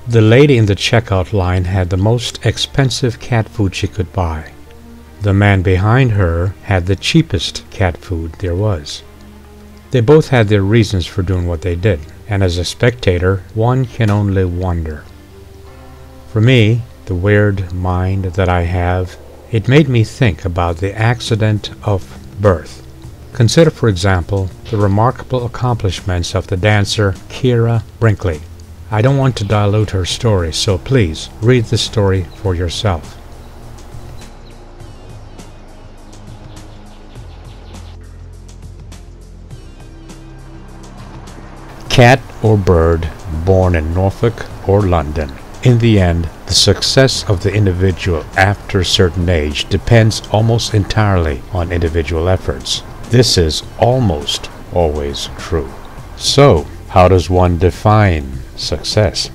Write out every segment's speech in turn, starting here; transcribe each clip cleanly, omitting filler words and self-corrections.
The lady in the checkout line had the most expensive cat food she could buy. The man behind her had the cheapest cat food there was. They both had their reasons for doing what they did, and as a spectator, one can only wonder. For me, the weird mind that I have, it made me think about the accident of birth. Consider, for example, the remarkable accomplishments of the dancer Keira Brinkley. I don't want to dilute her story, so please read the story for yourself. Cat or bird, born in Norfolk or London. In the end, the success of the individual after a certain age depends almost entirely on individual efforts. This is almost always true. So, how does one define success?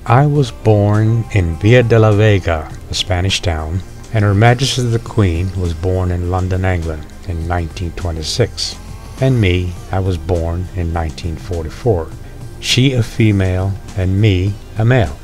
I was born in Villa de la Vega, a Spanish town, and Her Majesty the Queen was born in London, England in 1926. And me, I was born in 1944. She a female and me a male.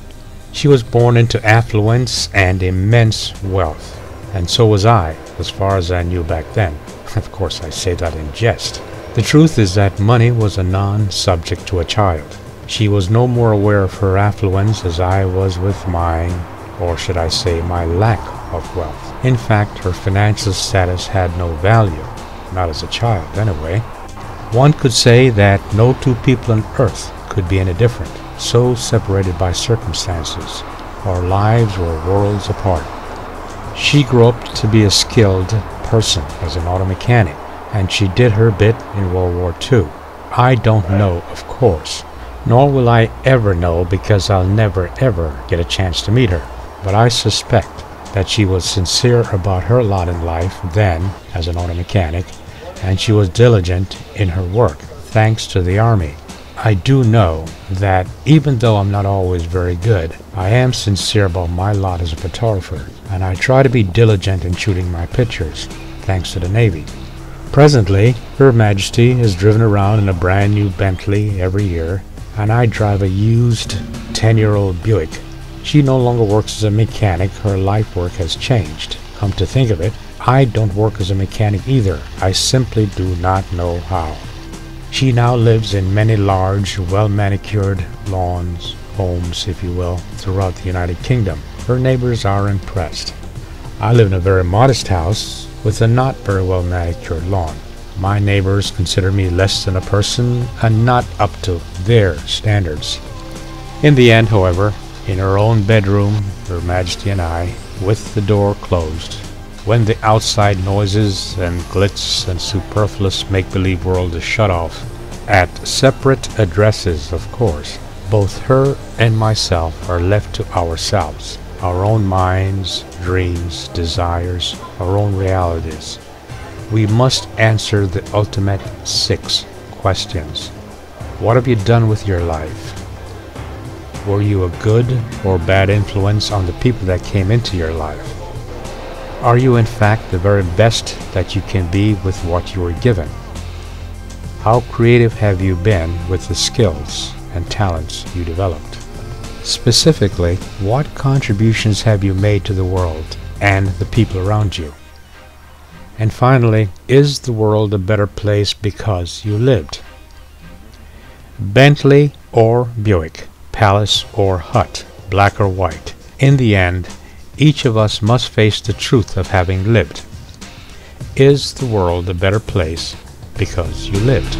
She was born into affluence and immense wealth, and so was I, as far as I knew back then. Of course, I say that in jest. The truth is that money was a non-subject to a child. She was no more aware of her affluence as I was with mine, or should I say my lack of wealth. In fact, her financial status had no value, not as a child anyway. One could say that no two people on earth could be any different, so separated by circumstances. Our lives were worlds apart. She grew up to be a skilled person as an auto mechanic, and she did her bit in World War II. I don't know, of course, nor will I ever know because I'll never ever get a chance to meet her, but I suspect that she was sincere about her lot in life then as an auto mechanic, and she was diligent in her work, thanks to the Army. I do know that even though I'm not always very good, I am sincere about my lot as a photographer, and I try to be diligent in shooting my pictures, thanks to the Navy. Presently, Her Majesty is driven around in a brand new Bentley every year, and I drive a used 10-year-old Buick. She no longer works as a mechanic, her life work has changed. Come to think of it, I don't work as a mechanic either. I simply do not know how. She now lives in many large, well-manicured lawns, homes, if you will, throughout the United Kingdom. Her neighbors are impressed. I live in a very modest house with a not very well-manicured lawn. My neighbors consider me less than a person and not up to their standards. In the end, however, in her own bedroom, Her Majesty and I, with the door closed, when the outside noises and glitz and superfluous make-believe world is shut off, at separate addresses, of course, both her and myself are left to ourselves, our own minds, dreams, desires, our own realities. We must answer the ultimate 6 questions. What have you done with your life? Were you a good or bad influence on the people that came into your life? Are you in fact the very best that you can be with what you were given? How creative have you been with the skills and talents you developed? Specifically, what contributions have you made to the world and the people around you? And finally, is the world a better place because you lived? Bentley or Buick, palace or hut, black or white, in the end, each of us must face the truth of having lived. Is the world a better place because you lived?